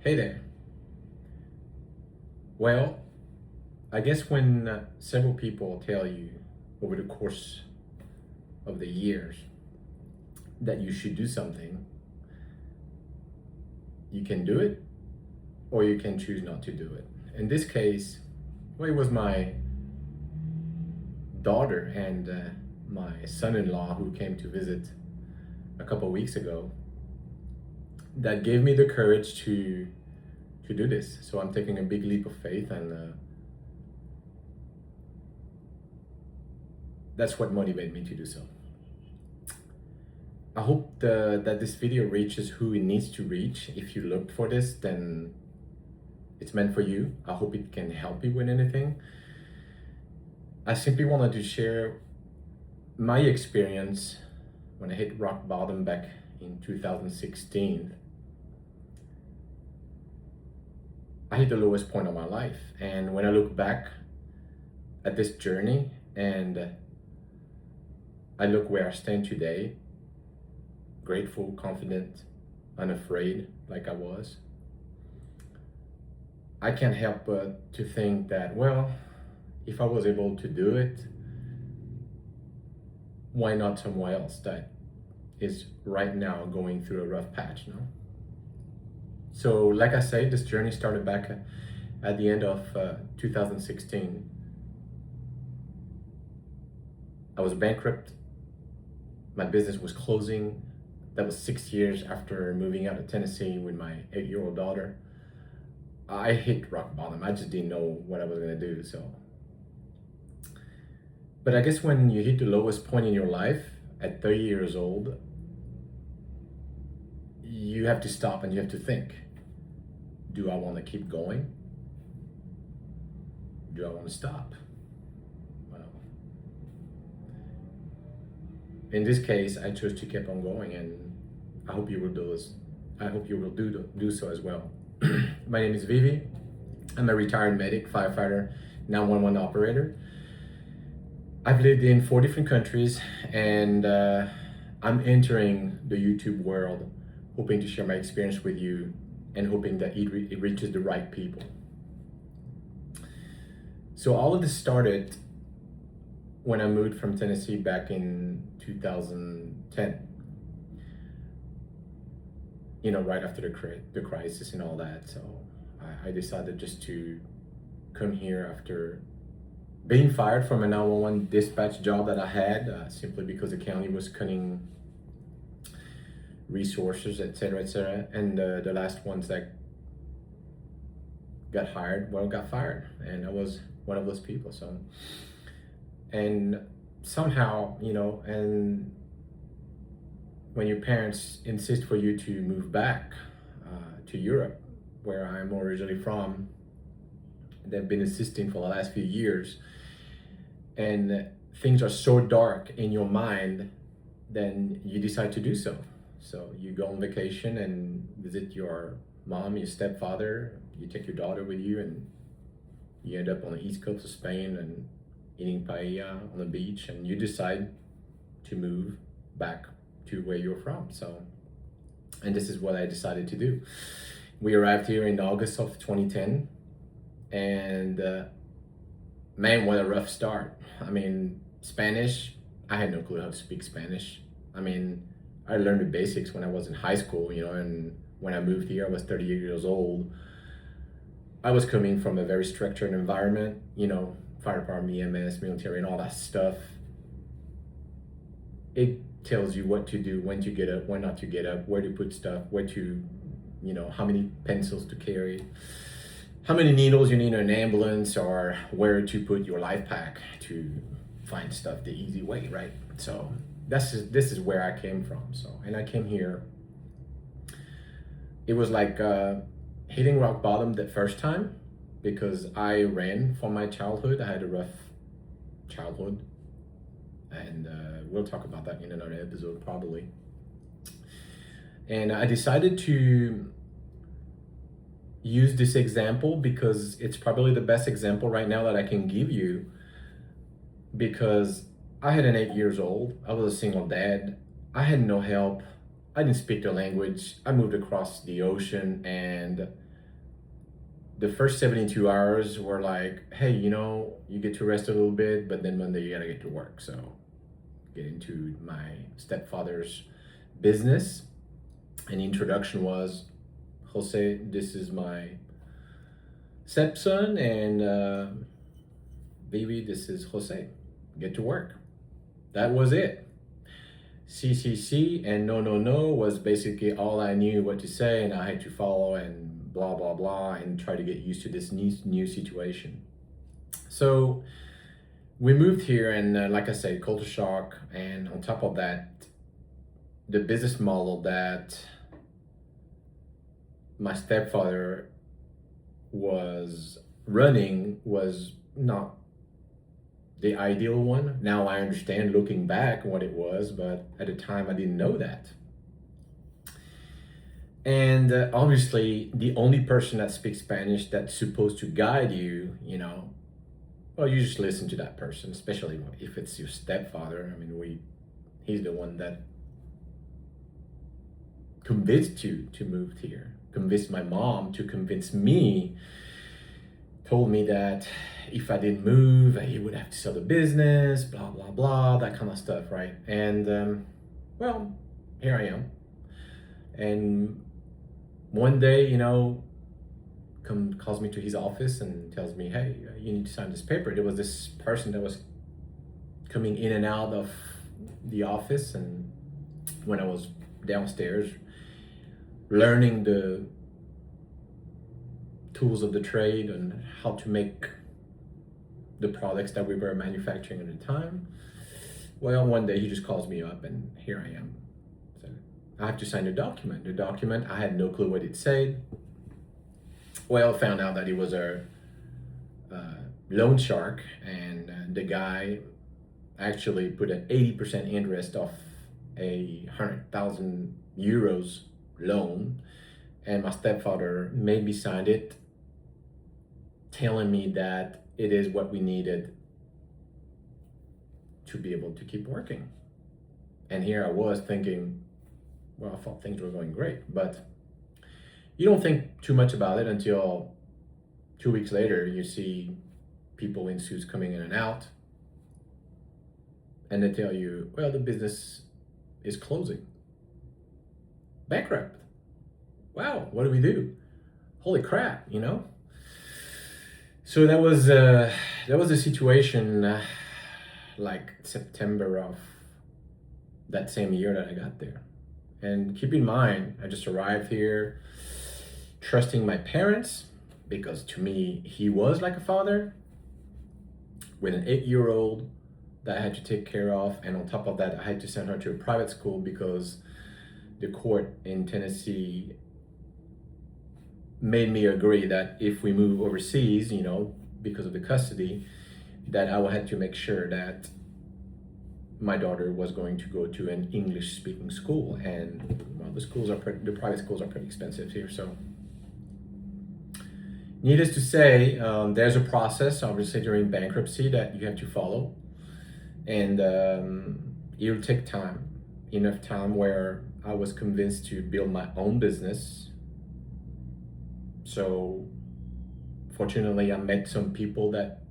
Hey there. Well, I guess when several people tell you over the course of the years that you should do something, you can do it or you can choose not to do it. In this case, well, it was my daughter and my son-in-law who came to visit a couple weeks ago that gave me the courage to do this. So I'm taking a big leap of faith, and that's what motivated me to do so. I hope that this video reaches who it needs to reach. If you looked for this, then it's meant for you. I hope it can help you with anything. I simply wanted to share my experience when I hit rock bottom back in 2016. I hit the lowest point of my life, and when I look back at this journey and I look where I stand today, grateful, confident, unafraid like I was, I can't help but to think that, well, if I was able to do it, why not someone else that is right now going through a rough patch, no? So like I said, this journey started back at the end of 2016. I was bankrupt. My business was closing. That was 6 years after moving out of Tennessee with my 8-year-old daughter. I hit rock bottom. I just didn't know what I was gonna do, so. But I guess when you hit the lowest point in your life at 30 years old, you have to stop and you have to think, do I wanna keep going? Do I wanna stop? Well, in this case, I chose to keep on going, and I hope you will do this. I hope you will do so as well. My name is Vivi. I'm a retired medic, firefighter, 911 operator. I've lived in 4 different countries, and I'm entering the YouTube world hoping to share my experience with you and hoping that it reaches the right people. So all of this started when I moved from Tennessee back in 2010. You know, right after the crisis and all that. So I decided just to come here after being fired from a 911 dispatch job that I had, simply because the county was cutting resources, etc., etc. And the last ones that got hired, well, got fired, and I was one of those people. So, and somehow, you know, and when your parents insist for you to move back to Europe, where I'm originally from, they've been insisting for the last few years, and things are so dark in your mind, then you decide to do so. So you go on vacation and visit your mom, your stepfather, you take your daughter with you, and you end up on the east coast of Spain and eating paella on the beach, and you decide to move back to where you're from. So, and this is what I decided to do. We arrived here in August of 2010, and man, what a rough start. I mean, Spanish, I had no clue how to speak Spanish. I mean, I learned the basics when I was in high school, you know, and when I moved here, I was 38 years old. I was coming from a very structured environment, you know, fire department, EMS, military, and all that stuff. It tells you what to do, when to get up, when not to get up, where to put stuff, where to, you know, how many pencils to carry, how many needles you need in an ambulance, or where to put your life pack to find stuff the easy way, right? So this is where I came from. So, and I came here. It was like hitting rock bottom the first time, because I ran from my childhood. I had a rough childhood, and we'll talk about that in another episode probably. And I decided to use this example because it's probably the best example right now that I can give you, because I had an 8 years old, I was a single dad, I had no help, I didn't speak the language, I moved across the ocean, and the first 72 hours were like, hey, you get to rest a little bit, but then Monday you gotta get to work. So get into my stepfather's business. And the introduction was, Jose, this is my stepson, and baby, this is Jose. Get to work. That was it. CCC and no, no, no was basically all I knew what to say, and I had to follow and blah, blah, blah, and try to get used to this new situation. So we moved here, and like I said, culture shock, and on top of that, the business model that my stepfather was running was not the ideal one. Now I understand looking back what it was, but at the time I didn't know that. And obviously, the only person that speaks Spanish that's supposed to guide you, well, you just listen to that person, especially if it's your stepfather. I mean, he's the one that convinced you to move here, convinced my mom to convince me, told me that if I didn't move, he would have to sell the business, blah, blah, blah, that kind of stuff, right? And, well, here I am. And one day, calls me to his office and tells me, hey, you need to sign this paper. There was this person that was coming in and out of the office, and when I was downstairs learning the tools of the trade and how to make the products that we were manufacturing at the time, well, one day he just calls me up, and here I am. So I have to sign the document. The document, I had no clue what it said. Well, found out that he was a loan shark, and the guy actually put an 80% interest off a 100,000 euros loan, and my stepfather made me sign it, telling me that it is what we needed to be able to keep working. And here I was thinking, well, I thought things were going great, but you don't think too much about it until 2 weeks later you see people in suits coming in and out, and they tell you, well, the business is closing, bankrupt. Wow, what do we do? Holy crap, So that was the situation, like September of that same year that I got there. And keep in mind, I just arrived here trusting my parents, because to me, he was like a father, with an 8-year-old that I had to take care of. And on top of that, I had to send her to a private school because the court in Tennessee made me agree that if we move overseas, because of the custody, that I would have to make sure that my daughter was going to go to an English-speaking school. And well, the private schools are pretty expensive here. So needless to say, there's a process, obviously, during bankruptcy that you have to follow. And it'll take time, enough time where I was convinced to build my own business. So fortunately, I met some people that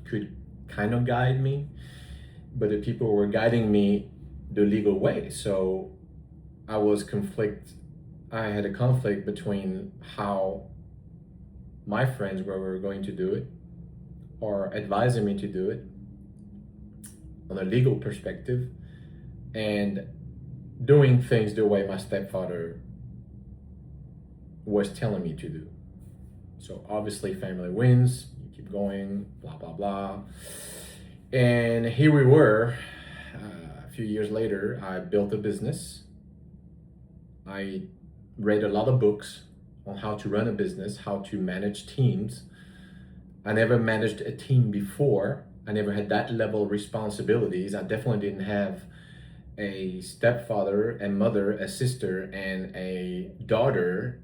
could kind of guide me, but the people were guiding me the legal way. So I had a conflict between how my friends were going to do it, or advising me to do it on a legal perspective, and doing things the way my stepfather was telling me to do. So obviously family wins, you keep going, blah, blah, blah. And here we were, a few years later, I built a business. I read a lot of books on how to run a business, how to manage teams. I never managed a team before. I never had that level of responsibilities. I definitely didn't have a stepfather and mother, a sister and a daughter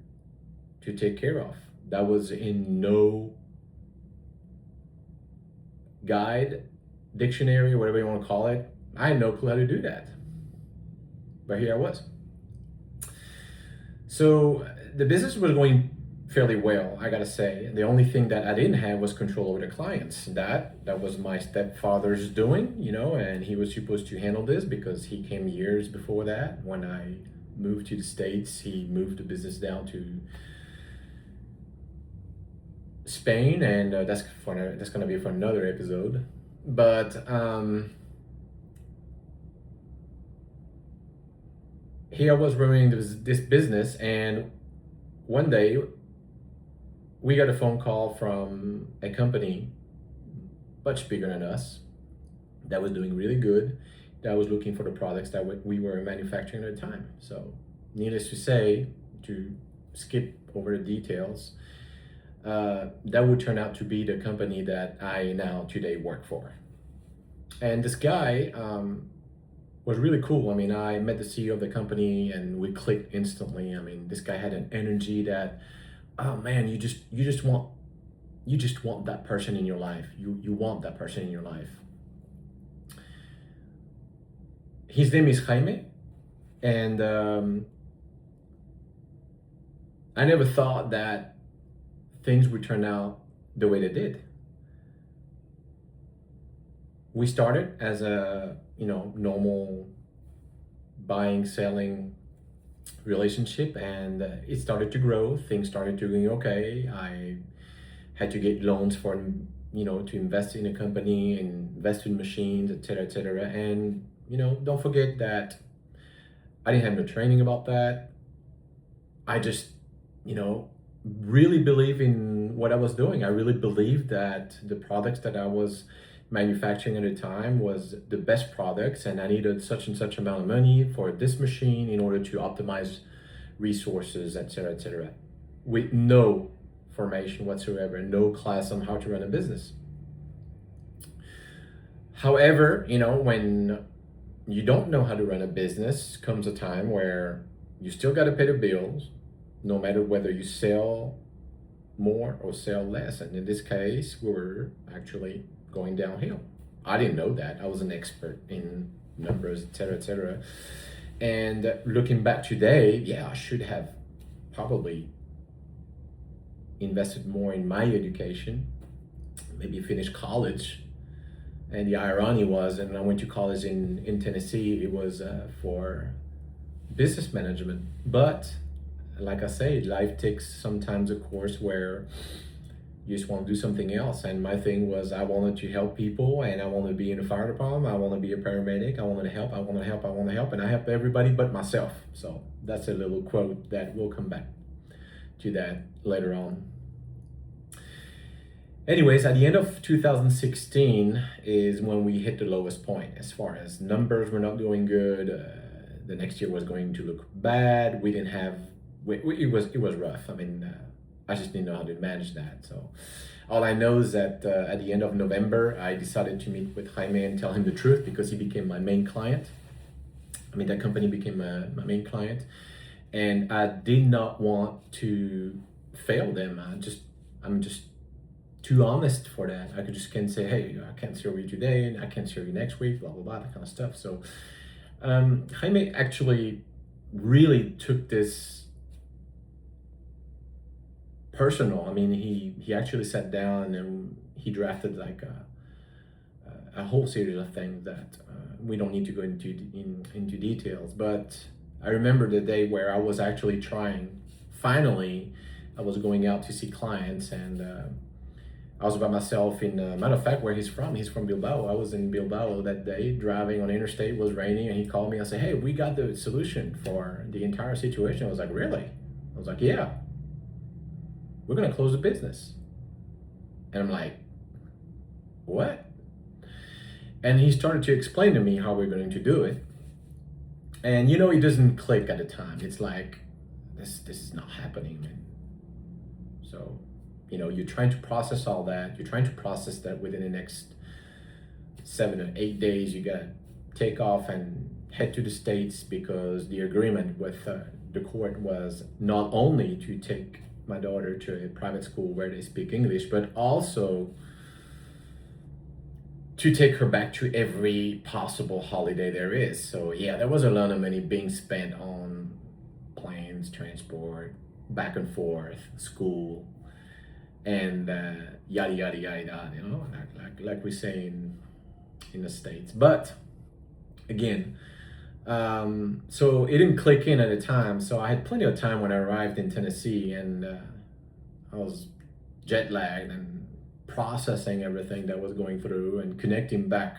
to take care of. That was in no guide, dictionary, whatever you want to call it. I had no clue how to do that. But here I was. So the business was going fairly well, I gotta say. The only thing that I didn't have was control over the clients. That was my stepfather's doing, you know, and he was supposed to handle this because he came years before that. When I moved to the States, he moved the business down to Spain, and that's gonna be for another episode. But here I was running this business, and one day we got a phone call from a company much bigger than us that was doing really good, that was looking for the products that we were manufacturing at the time. So, needless to say, to skip over the details, that would turn out to be the company that I now today work for. And this guy was really cool. I mean, I met the CEO of the company and we clicked instantly. I mean, this guy had an energy that, oh man, you just want that person in your life. You want that person in your life. His name is Jaime, and I never thought that things would turn out the way they did. We started as a normal buying selling relationship, and it started to grow. Things started doing okay. I had to get loans for to invest in a company, invest in machines, etc., etc. And don't forget that I didn't have no training about that. I just really believe in what I was doing. I really believed that the products that I was manufacturing at the time was the best products, and I needed such and such amount of money for this machine in order to optimize resources, etc., etc., with no formation whatsoever, no class on how to run a business. However, when you don't know how to run a business, comes a time where you still got to pay the bills, no matter whether you sell more or sell less. And in this case, we were actually going downhill. I didn't know that. I was an expert in numbers, etc., etc. And looking back today, yeah, I should have probably invested more in my education, maybe finished college. And the irony was, and I went to college in Tennessee, it was for business management. But like I say, life takes sometimes a course where you just want to do something else. And my thing was, I wanted to help people, and I wanted to be in the fire department. I want to be a paramedic. I wanted to help. I want to help. I want to help. And I help everybody but myself. So that's a little quote that we'll come back to that later on. Anyways, at the end of 2016 is when we hit the lowest point as far as numbers were not doing good. The next year was going to look bad. We didn't have, it was rough. I mean, I just didn't know how to manage that. So all I know is that at the end of November, I decided to meet with Jaime and tell him the truth, because he became my main client. I mean, that company became my main client. And I did not want to fail them. I'm just too honest for that. I can't say, hey, I can't serve you today, and I can't serve you next week, blah, blah, blah, that kind of stuff. So Jaime actually really took this personal. I mean, he actually sat down and he drafted like a whole series of things that we don't need to go into details. But I remember the day where I was actually trying. Finally, I was going out to see clients, and I was by myself in, matter of fact, where he's from Bilbao. I was in Bilbao that day, driving on the interstate, it was raining, and he called me and said, hey, we got the solution for the entire situation. I was like, really? I was like, yeah, we're gonna close the business. And I'm like, what? And he started to explain to me how we're going to do it. And it doesn't click at the time. It's like, this is not happening, man. So you're trying to process all that. You're trying to process that within the next 7 or 8 days. You got to take off and head to the States, because the agreement with the court was not only to take my daughter to a private school where they speak English, but also to take her back to every possible holiday there is. So yeah, there was a lot of money being spent on planes, transport, back and forth, school, and yada yada yada, like we say in the States. But again, so it didn't click in at the time. So I had plenty of time when I arrived in Tennessee, and I was jet lagged and processing everything that was going through and connecting back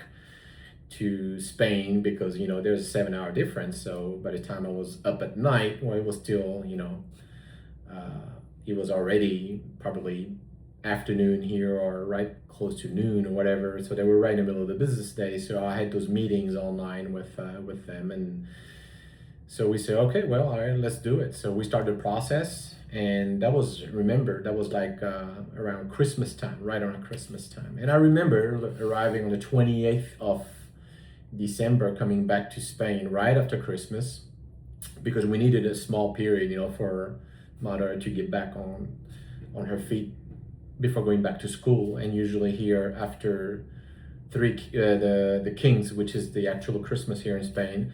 to Spain because there's a 7 hour difference. So by the time I was up at night, well, it was still it was already probably afternoon here or right close to noon or whatever. So they were right in the middle of the business day. So I had those meetings online with them, and so we said, okay, well, all right, let's do it. So we started the process, and that was like around Christmas time, right around Christmas time. And I remember arriving on the 28th of December, coming back to Spain right after Christmas, because we needed a small period, for my daughter to get back on her feet before going back to school. And usually here after the Kings, which is the actual Christmas here in Spain,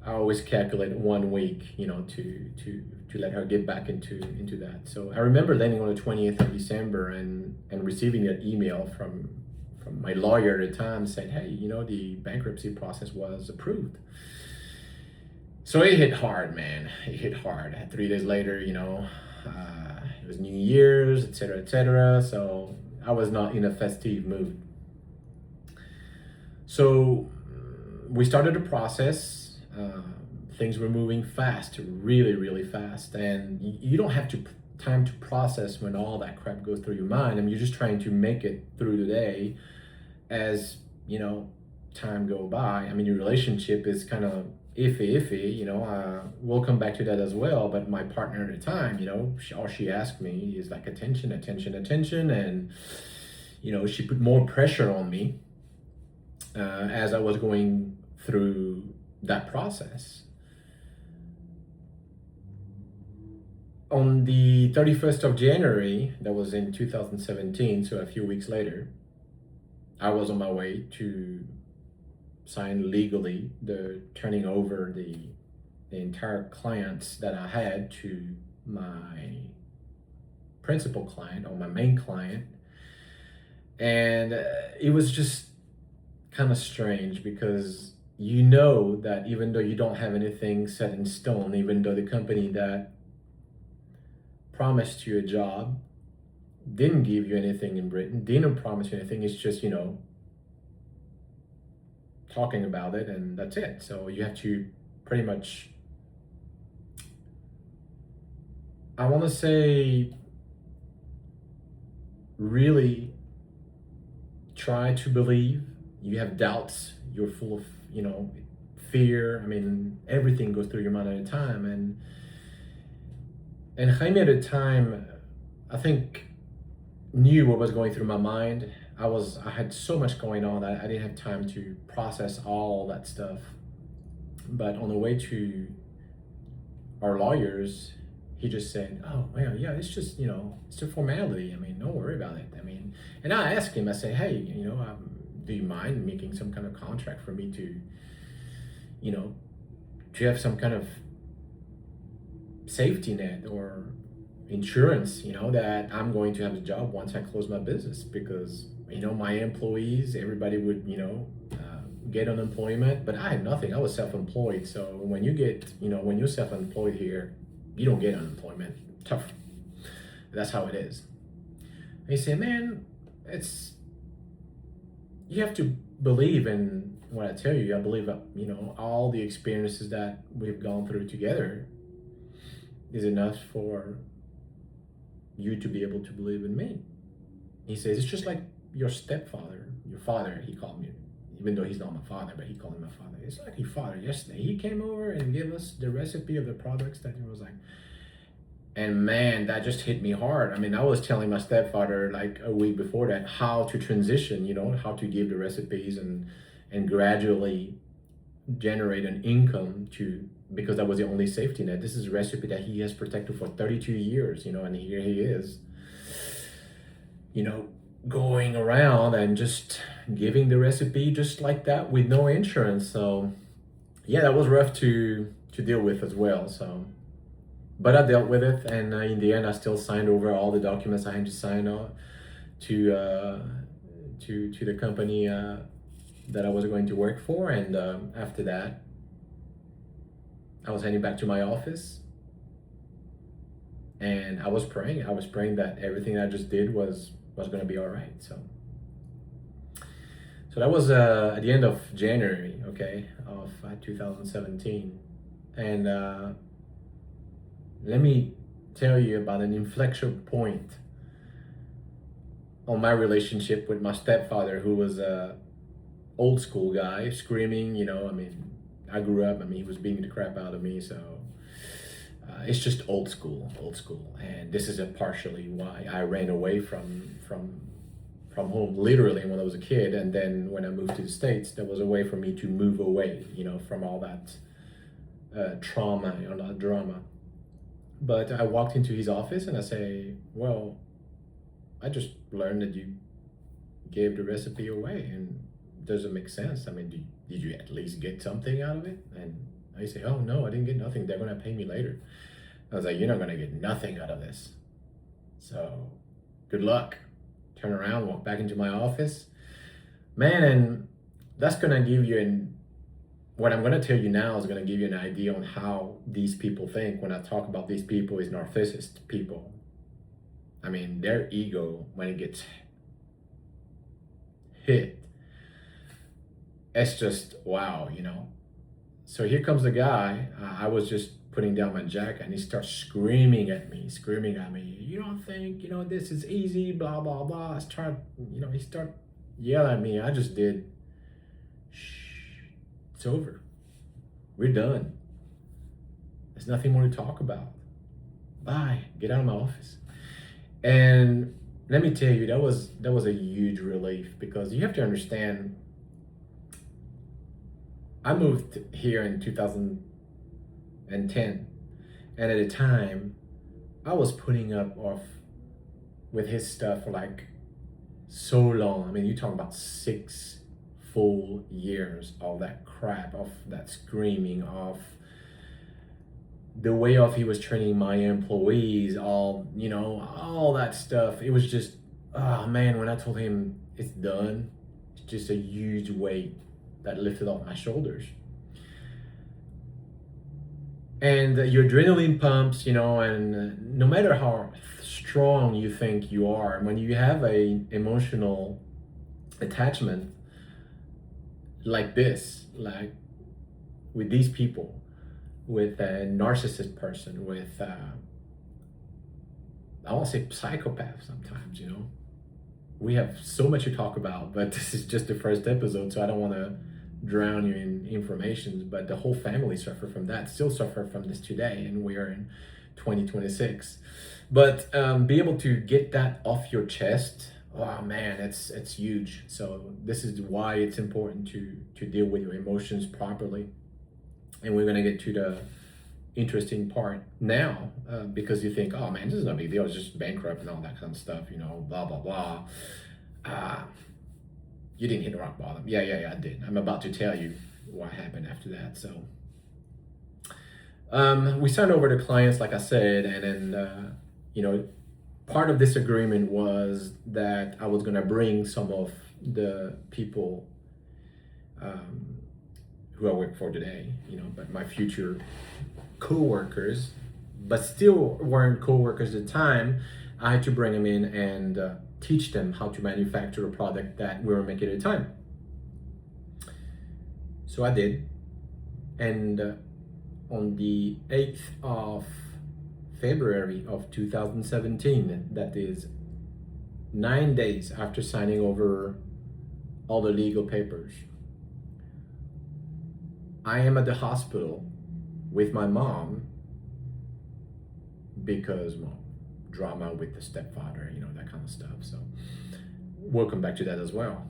I always calculate 1 week, to let her get back into that. So I remember landing on the 20th of December and receiving an email from my lawyer at the time saying, hey, the bankruptcy process was approved. So it hit hard, man. It hit hard. 3 days later, it was New Year's, etc., etc. So I was not in a festive mood. So we started the process. Things were moving fast, really, really fast. And you don't have time to process when all that crap goes through your mind. I mean, you're just trying to make it through the day as, time go by. I mean, your relationship is kind of iffy, we'll come back to that as well. But my partner at the time, all she asked me is like attention. And, she put more pressure on me as I was going through that process. On the 31st of January, that was in 2017, so a few weeks later, I was on my way to sign legally the turning over the entire clients that I had to my principal client or my main client. And it was just kind of strange because that even though you don't have anything set in stone, even though the company that promised you a job didn't give you anything in Britain, didn't promise you anything, it's just, talking about it and that's it. So you have to pretty much, I want to say, really try to believe. You have doubts, you're full of, fear. I mean, everything goes through your mind at a time. And Jaime at the time, I think, knew what was going through my mind. I had so much going on that I didn't have time to process all that stuff. But on the way to our lawyers, he just said, oh, well, yeah, it's just, it's a formality. I mean, don't worry about it. I mean, and I asked him, I said, hey, do you mind making some kind of contract for me to, to have some kind of safety net or insurance, that I'm going to have a job once I close my business, because, my employees, everybody would, get unemployment, but I had nothing. I was self-employed. So when you get, when you're self-employed here, you don't get unemployment. Tough. That's how it is. And he said, man, you have to believe in what I tell you. I believe, all the experiences that we've gone through together is enough for you to be able to believe in me. He says, it's just like your stepfather, your father, he called me, even though he's not my father, but he called me my father. It's like your father yesterday. He came over and gave us the recipe of the products that he was like, and man, that just hit me hard. I mean, I was telling my stepfather like a week before that how to transition, how to give the recipes and gradually generate an income because that was the only safety net. This is a recipe that he has protected for 32 years, and here he is, going around and just giving the recipe just like that with no insurance. So yeah, that was rough to deal with as well. So, but I dealt with it, and in the end, I still signed over all the documents I had to sign on to to the company that I was going to work for. And after that, I was heading back to my office, and I was praying. I was praying that everything I just did was going to be all right. So that was at the end of January, okay, of 2017. And let me tell you about an inflection point on my relationship with my stepfather, who was a old school guy, screaming, you know, I mean, I grew up, I mean, he was beating the crap out of me, so it's just old school. And this is partially why I ran away from home, literally, when I was a kid. And then when I moved to the States, there was a way for me to move away, you know, from all that trauma and all that drama. But I walked into his office and I say, well, I just learned that you gave the recipe away, and it doesn't make sense. I mean, did you at least get something out of it? And I say, oh no, I didn't get nothing. They're gonna pay me later. I was like, you're not gonna get nothing out of this. So good luck. Turn around, walk back into my office. Man, and that's gonna give you what I'm gonna tell you now is gonna give you an idea on how these people think. When I talk about these people, is narcissist people. I mean, their ego, when it gets hit, it's just wow, you know. So here comes the guy. I was just putting down my jacket, and he starts screaming at me. You don't think, you know, this is easy, blah, blah, blah. He start yelling at me. I just did, shh, it's over. We're done. There's nothing more to talk about. Bye, get out of my office. And let me tell you, that was a huge relief, because you have to understand, I moved here in 2010, and at the time, I was putting up with his stuff for like so long. I mean, you're talking about 6 full years of that crap, of that screaming, of the way he was training my employees, all that stuff. It was just, oh man, when I told him it's done, it's just a huge weight that lifted off my shoulders. And your adrenaline pumps, you know, and no matter how strong you think you are, when you have a emotional attachment like this, like with these people, with a narcissist person, with I won't say psychopath sometimes, you know. We have so much to talk about, but this is just the first episode, so I don't want to drown you in information. But the whole family suffer from that, still suffer from this today, and we are in 2026. But be able to get that off your chest, oh man, it's huge. So this is why it's important to deal with your emotions properly. And we're going to get to the interesting part now, because you think, oh man, this is no big deal, it's just bankrupt and all that kind of stuff, you know, blah, blah, blah. You didn't hit rock bottom. Yeah, I did. I'm about to tell you what happened after that. So we signed over to clients, like I said, and then, part of this agreement was that I was going to bring some of the people who I work for today, you know, but my future co-workers, but still weren't co-workers at the time. I had to bring them in and teach them how to manufacture a product that we were making at the time. So I did. And on the 8th of February of 2017, that is 9 days after signing over all the legal papers, I am at the hospital with my mom because, well, drama with the stepfather, you know, that kind of stuff. So we'll come back to that as well.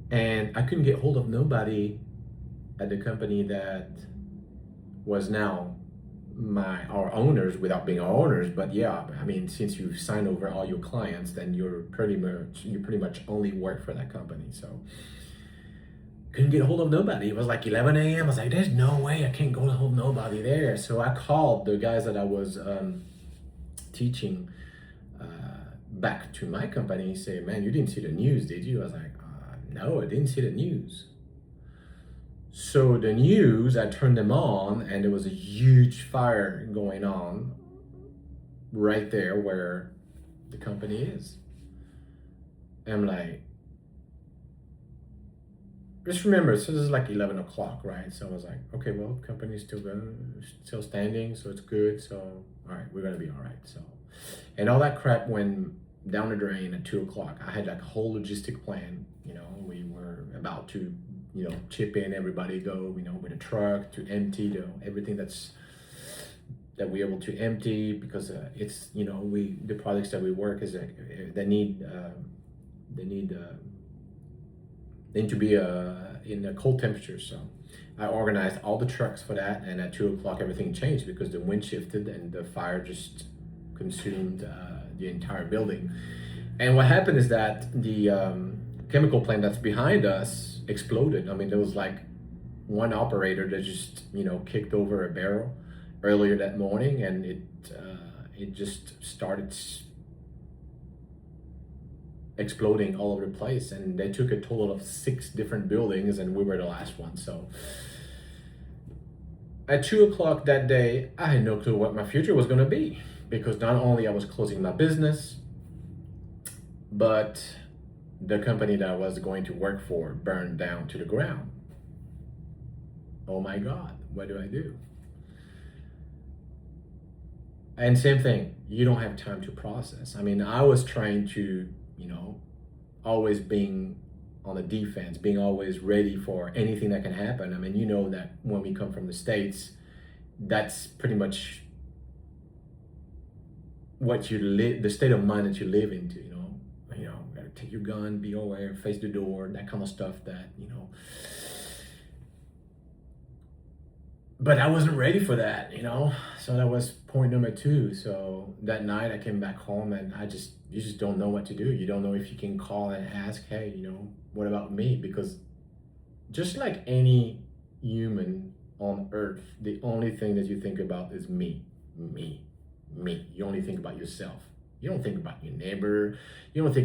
And I couldn't get hold of nobody at the company that was now our owners, without being our owners. But yeah, I mean, since you've signed over all your clients, then you pretty much only work for that company. So couldn't get a hold of nobody. It was like 11 a.m. I was like, there's no way I can't go to hold nobody there. So I called the guys that I was teaching back to my company. He said, man, you didn't see the news, did you? I was like, no, I didn't see the news. So the news, I turned them on, and there was a huge fire going on right there where the company is. And I'm like, just remember, so this is like 11 o'clock, right? So I was like, okay, well, company's still standing, so it's good. So, all right, we're gonna be all right. So, and all that crap went down the drain at 2 o'clock. I had like a whole logistic plan. We were about to, chip in, everybody go, with a truck to empty everything that we're able to empty, because it's, the products that we work is they need to be in a cold temperature. So I organized all the trucks for that, and at 2 o'clock everything changed because the wind shifted and the fire just consumed the entire building. And what happened is that the chemical plant that's behind us exploded. I mean, there was like one operator that just kicked over a barrel earlier that morning, and it just started exploding all over the place, and they took a total of 6 different buildings, and we were the last one. So at 2 o'clock that day, I had no clue what my future was going to be, because not only I was closing my business, but the company that I was going to work for burned down to the ground. Oh my God, what do I do? And same thing, you don't have time to process. I mean, I was trying to, always being on the defense, being always ready for anything that can happen. I mean, that when we come from the States, that's pretty much what you live, the state of mind that you live into, gotta take your gun, be aware, face the door, that kind of stuff that, but I wasn't ready for that, so that was point number 2. So that night I came back home, and you just don't know what to do. You don't know if you can call and ask, hey, what about me? Because just like any human on earth, the only thing that you think about is me. You only think about yourself. You don't think about your neighbor. You don't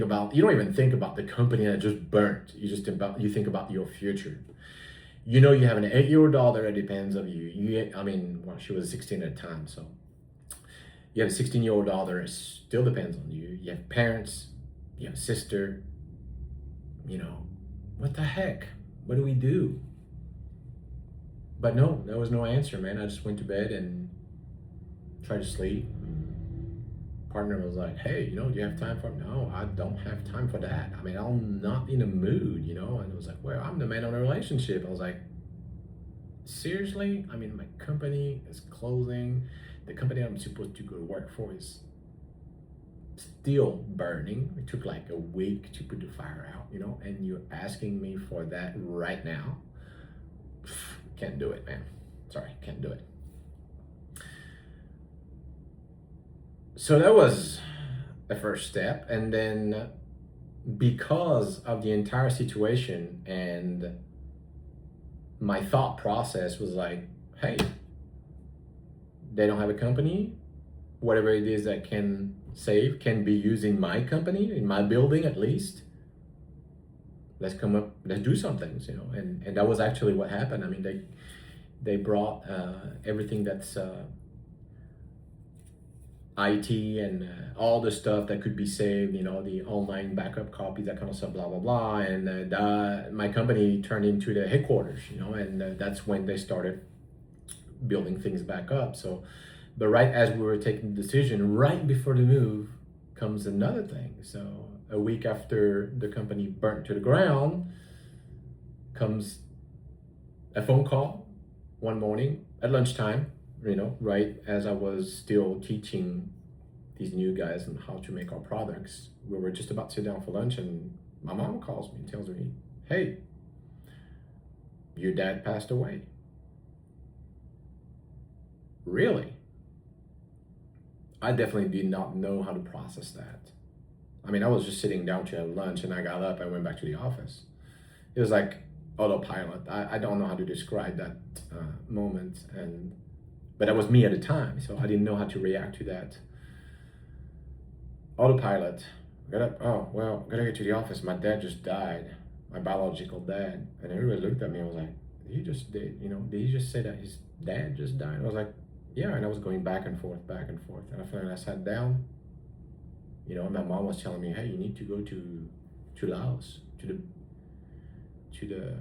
even think about the company that just burnt. You think about your future. You have an 8-year-old daughter that depends on you. She was 16 at the time, so you have a 16-year-old daughter that still depends on you. You have parents, you have a sister. What the heck? What do we do? But no, there was no answer, man. I just went to bed and tried to sleep. Partner was like, hey, do you have time for it? No, I don't have time for that. I mean, I'm not in a mood, and it was like, well, I'm the man on a relationship. I was like, seriously? I mean, my company is closing. The company I'm supposed to go to work for is still burning. It took like a week to put the fire out, and you're asking me for that right now? Can't do it, man. Sorry, can't do it. So that was the first step. And then because of the entire situation, and my thought process was like, hey, they don't have a company. Whatever it is that can save can be using my company, in my building at least. Let's do something, and that was actually what happened. I mean, they brought everything that's IT and all the stuff that could be saved, the online backup copies, that kind of stuff, blah, blah, blah. And my company turned into the headquarters, and that's when they started building things back up. So, but right as we were taking the decision, right before the move, comes another thing. So a week after the company burnt to the ground, comes a phone call one morning at lunchtime, right as I was still teaching these new guys on how to make our products. We were just about to sit down for lunch, and my mom calls me and tells me, hey, your dad passed away. Really? I definitely did not know how to process that. I mean, I was just sitting down to have lunch, and I got up and went back to the office. It was like, autopilot. I don't know how to describe that moment, but that was me at the time, so I didn't know how to react to that autopilot. Got up. Oh well, gotta get to the office. My dad just died, my biological dad, and everybody looked at me. I was like, did he just say that his dad just died? I was like, yeah, and I was going back and forth, and I finally sat down. And my mom was telling me, hey, you need to go to Laos to the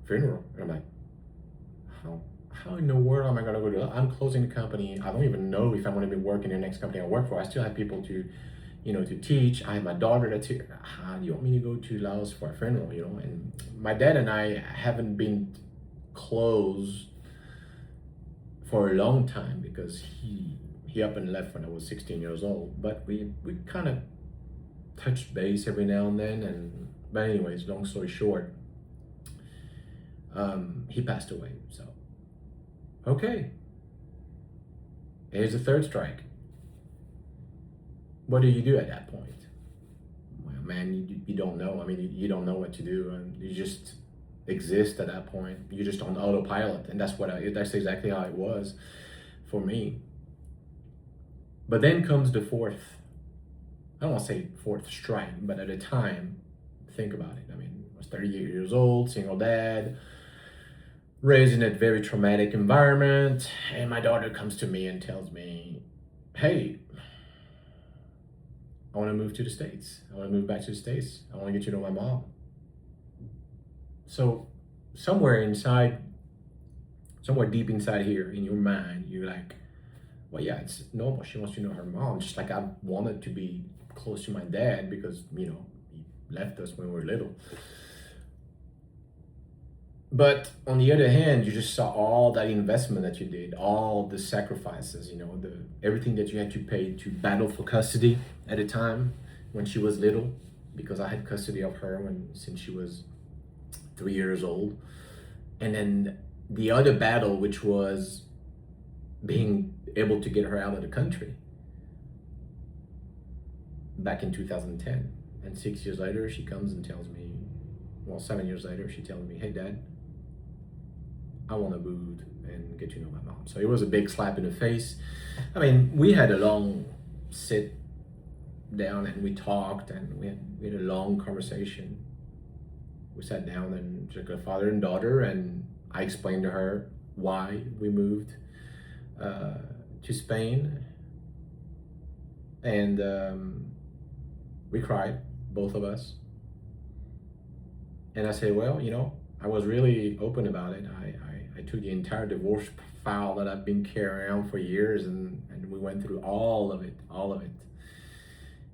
funeral, and I'm like, how in the world am I gonna go to? I'm closing the company. I don't even know if I'm gonna be working in the next company I work for. I still have people to teach. I have my daughter that's here. How do you want me to go to Laos for a funeral? And my dad and I haven't been close for a long time because he up and left when I was 16 years old. But we kind of touched base every now and then. But anyways, long story short, he passed away. So, okay, here's the third strike. What do you do at that point? Well, man, you don't know. I mean, you don't know what to do, and you just exist at that point. You're just on autopilot, and that's exactly how it was for me. But then comes the fourth. I don't want to say fourth strike, but at the time, think about it. I mean, I was 38 years old, single dad, raised in a very traumatic environment, and my daughter comes to me and tells me, hey, I want to move to the States. I want to move back to the States. I want to get you to know my mom. So somewhere deep inside here in your mind, you're like, well, yeah, it's normal. She wants to know her mom, just like I wanted to be close to my dad because, he left us when we were little. But on the other hand, you just saw all that investment that you did, all the sacrifices, everything that you had to pay to battle for custody at a time when she was little, because I had custody of her since she was 3 years old. And then the other battle, which was being able to get her out of the country back in 2010. And 6 years later, she comes and tells me, 7 years later, she tells me, hey, Dad, I want to move and get to know my mom. So it was a big slap in the face. I mean, we had a long sit down and we talked and we had a long conversation. We sat down and just like a father and daughter, and I explained to her why we moved to Spain. And we cried, both of us. And I said, well, I was really open about it. I took the entire divorce file that I've been carrying around for years, and we went through all of it.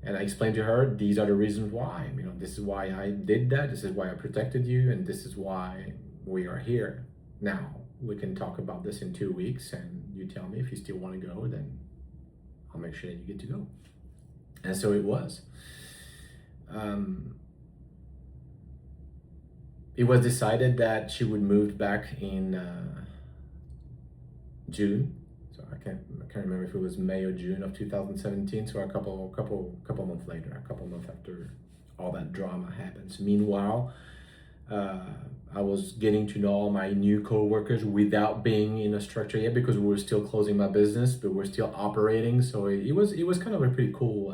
And I explained to her, these are the reasons why. This is why I did that. This is why I protected you, and this is why we are here. Now, we can talk about this in 2 weeks, and you tell me if you still want to go, then I'll make sure that you get to go. And so it was. It was decided that she would move back in June. So I can't remember if it was May or June of 2017. So a couple months later, a couple months after all that drama happens. Meanwhile, I was getting to know all my new co-workers without being in a structure yet, because we were still closing my business, but we're still operating. So it was kind of a pretty cool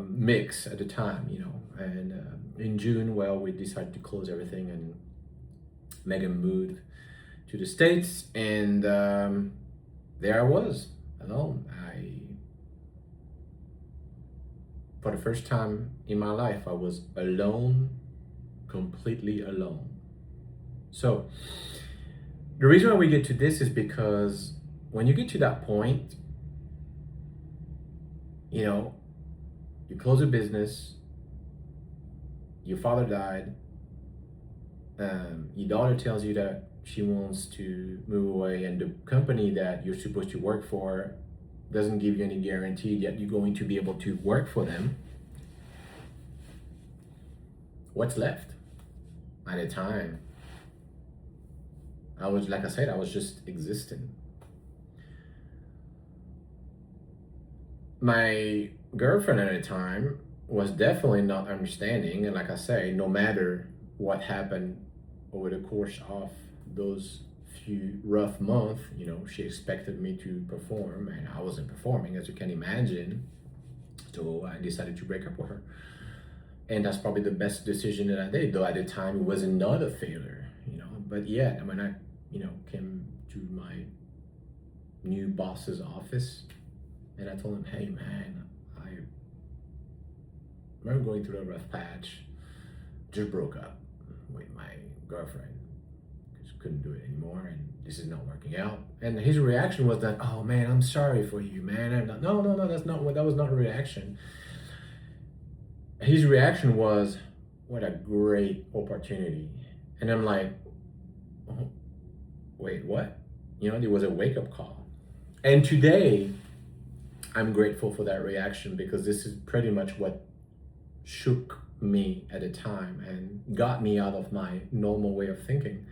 mix at the time, And in June, we decided to close everything, and Megan moved to the States, and there I was alone. For the first time in my life, I was alone, completely alone. So the reason why we get to this is because when you get to that point, you close a business, your father died, your daughter tells you that she wants to move away, and the company that you're supposed to work for doesn't give you any guarantee that you're going to be able to work for them. What's left? At the time, I was just existing. My girlfriend at the time was definitely not understanding, and like I say, no matter what happened over the course of those few rough months, she expected me to perform, and I wasn't performing, as you can imagine. So I decided to break up with her. And that's probably the best decision that I did, though at the time it was not a failure, But yeah, when I, came to my new boss's office, and I told him, hey man, I'm going through a rough patch. Just broke up with my girlfriend because couldn't do it anymore, and this is not working out. And his reaction was that, oh man, I'm sorry for you, man. I'm not, no, that was not a reaction. His reaction was, what a great opportunity. And I'm like, oh, wait, what? There was a wake-up call. And today, I'm grateful for that reaction, because this is pretty much what shook me at the time and got me out of my normal way of thinking.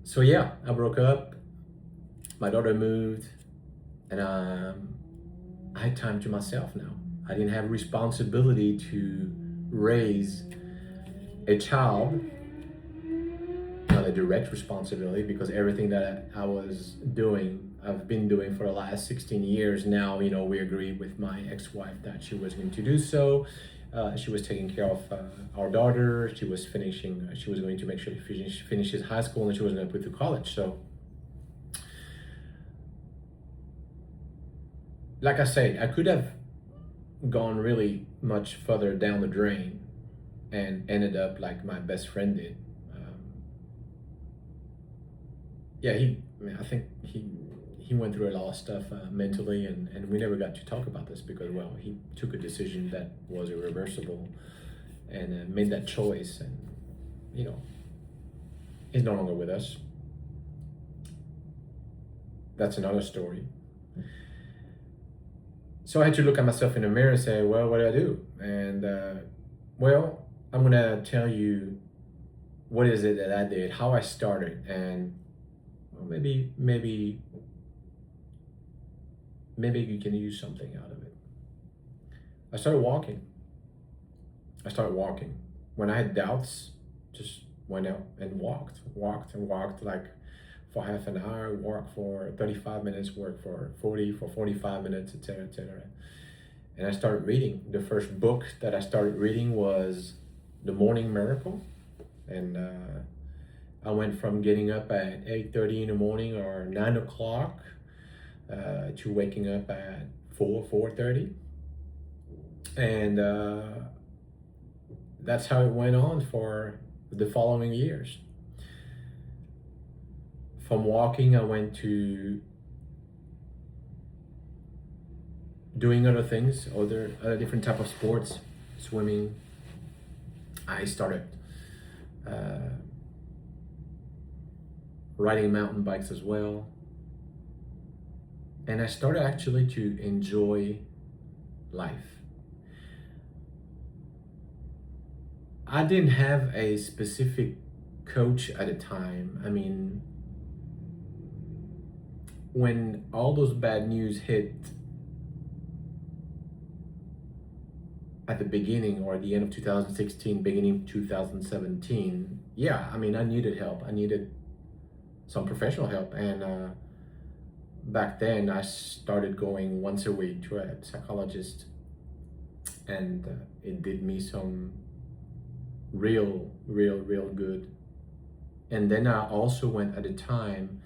So yeah, I broke up, my daughter moved, and I had time to myself now. I didn't have responsibility to raise a child, not a direct responsibility, because everything that I was doing, I've been doing for the last 16 years now. We agreed with my ex-wife that she was going to do so. She was taking care of our daughter. She was going to make sure she finishes high school, and she was going to put through college. So, like I said, I could have gone really much further down the drain and ended up like my best friend did. I think he went through a lot of stuff mentally, and we never got to talk about this because, well, he took a decision that was irreversible and made that choice, and he's no longer with us. That's another story. So I had to look at myself in the mirror and say, well, what do I do? And well, I'm gonna tell you what is it that I did, how I started, and well, maybe you can use something out of it. I started walking. When I had doubts, just went out and walked like for half an hour, walk for 35 minutes, work for 45 minutes, etc., etc. And I started reading. The first book that I started reading was The Morning Miracle. And I went from getting up at 8:30 in the morning or 9 o'clock to waking up at 4:30. And that's how it went on for the following years. From walking, I went to doing other things, other different type of sports, swimming. I started riding mountain bikes as well. And I started actually to enjoy life. I didn't have a specific coach at the time. I mean, when all those bad news hit at the beginning or at the end of 2016, beginning of 2017, yeah, I mean, I needed help. I needed some professional help. And back then, I started going once a week to a psychologist, and it did me some real good. And then I also went at the time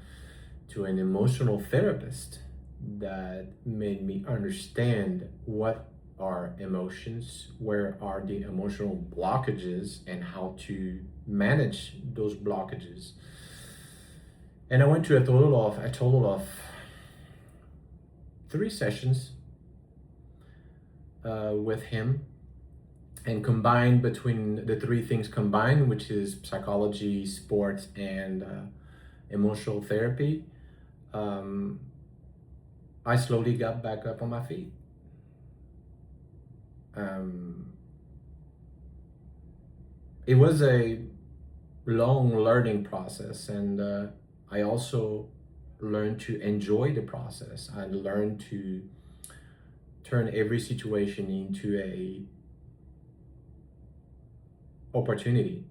to an emotional therapist that made me understand what are emotions, where are the emotional blockages, and how to manage those blockages. And I went to a total of 3 sessions with him, and combined between the 3 things combined, which is psychology, sports, and emotional therapy, I slowly got back up on my feet. It was a long learning process, and I also learned to enjoy the process. I learned to turn every situation into a opportunity.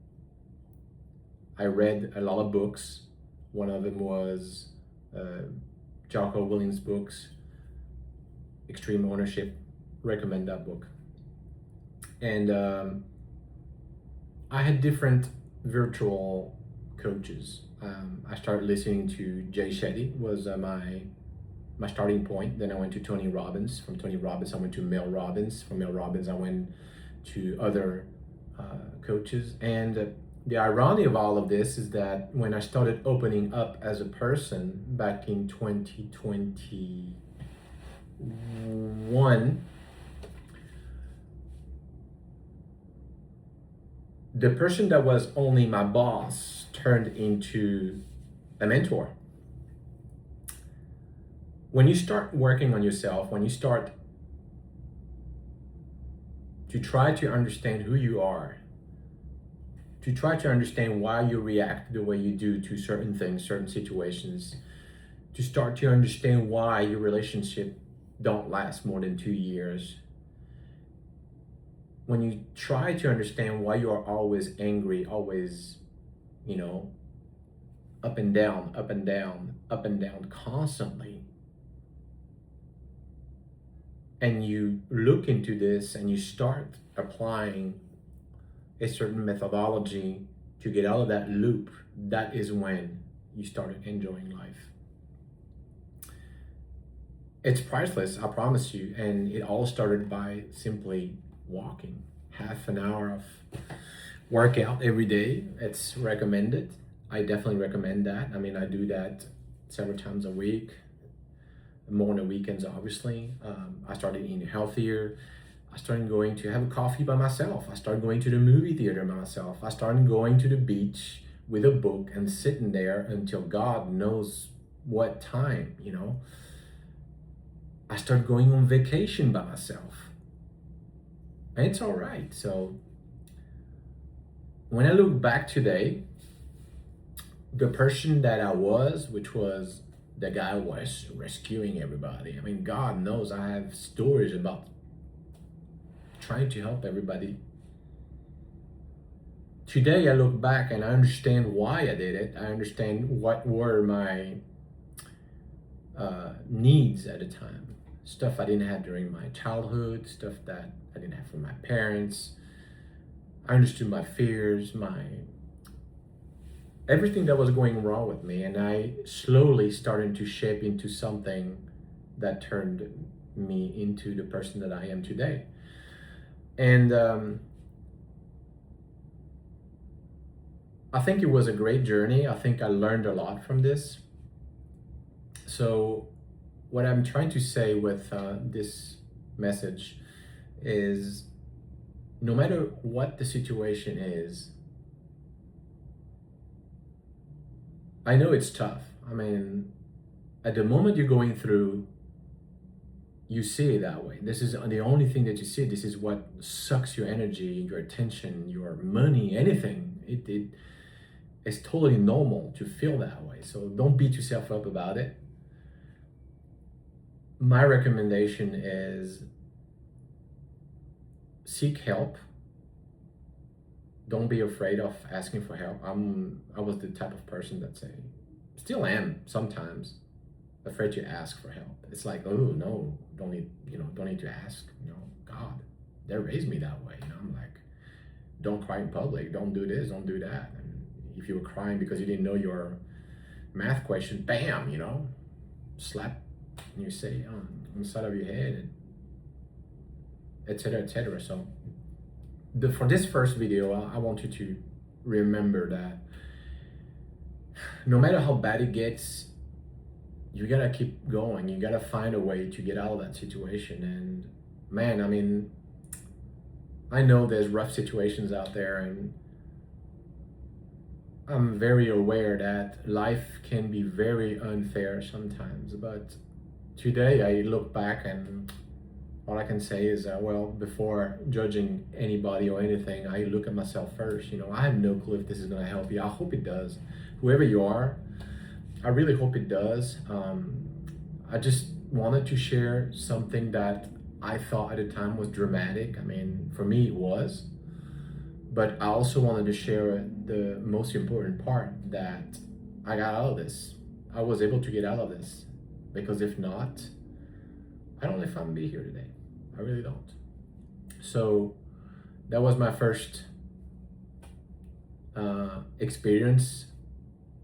I read a lot of books. One of them was Jocko Williams' books, Extreme Ownership. Recommend that book. And I had different virtual coaches. I started listening to Jay Shetty, was my starting point. Then I went to Tony Robbins. From Tony Robbins, I went to Mel Robbins. From Mel Robbins, I went to other coaches. And the irony of all of this is that when I started opening up as a person back in 2021, the person that was only my boss turned into a mentor. When you start working on yourself, when you start to try to understand who you are, to try to understand why you react the way you do to certain things, certain situations, to start to understand why your relationship don't last more than 2 years. When you try to understand why you are always angry, always, up and down, up and down, up and down constantly, and you look into this and you start applying a certain methodology to get out of that loop, that is when you started enjoying life. It's priceless, I promise you. And it all started by simply walking. Half an hour of workout every day. It's recommended. I definitely recommend that. I mean, I do that several times a week, more on the weekends, obviously. I started eating healthier. I started going to have a coffee by myself. I started going to the movie theater by myself. I started going to the beach with a book and sitting there until God knows what time, I started going on vacation by myself. And it's all right. So when I look back today, the person that I was, which was the guy who was rescuing everybody. I mean, God knows I have stories about trying to help everybody. Today I look back and I understand why I did it. I understand what were my needs at the time. Stuff I didn't have during my childhood, stuff that I didn't have from my parents. I understood my fears, everything that was going wrong with me, and I slowly started to shape into something that turned me into the person that I am today. And I think it was a great journey. I think I learned a lot from this. So what I'm trying to say with this message is, no matter what the situation is, I know it's tough. I mean, at the moment you're going through, you see it that way. This is the only thing that you see. This is what sucks your energy, your attention, your money, anything. It's totally normal to feel that way. So don't beat yourself up about it. My recommendation is seek help. Don't be afraid of asking for help. I was the type of person that still am sometimes, afraid to ask for help. It's like, oh no, don't need to ask. God, they raised me that way. I'm like, don't cry in public. Don't do this. Don't do that. And if you were crying because you didn't know your math question, bam, slap, and you say on the side of your head, etc., etc. So for this first video, I want you to remember that no matter how bad it gets, you gotta keep going. You gotta find a way to get out of that situation. And man, I mean, I know there's rough situations out there, and I'm very aware that life can be very unfair sometimes. But today I look back and all I can say is, well, before judging anybody or anything, I look at myself first. I have no clue if this is gonna help you. I hope it does. Whoever you are, I really hope it does. I just wanted to share something that I thought at the time was dramatic. I mean, for me it was. But I also wanted to share the most important part that I got out of this. I was able to get out of this, because if not, I don't know if I'm gonna be here today. I really don't. So that was my first experience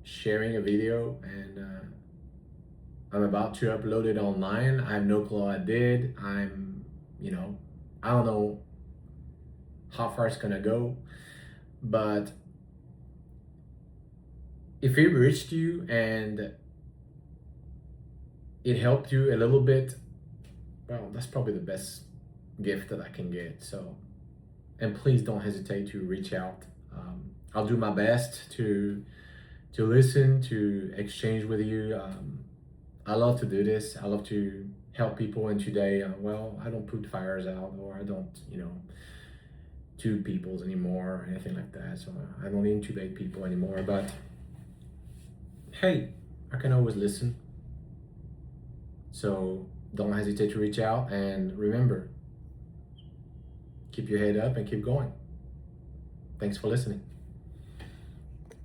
sharing a video, and I'm about to upload it online. I have no clue I did. I don't know how far it's gonna go, but if it reached you and it helped you a little bit, well, that's probably the best gift that I can get. So, and please don't hesitate to reach out. I'll do my best to listen, to exchange with you. I love to do this. I love to help people. And today, well, I don't put fires out, or I don't, tube peoples anymore or anything like that. So I don't intubate people anymore. But hey, I can always listen. So don't hesitate to reach out, and remember, keep your head up and keep going. Thanks for listening.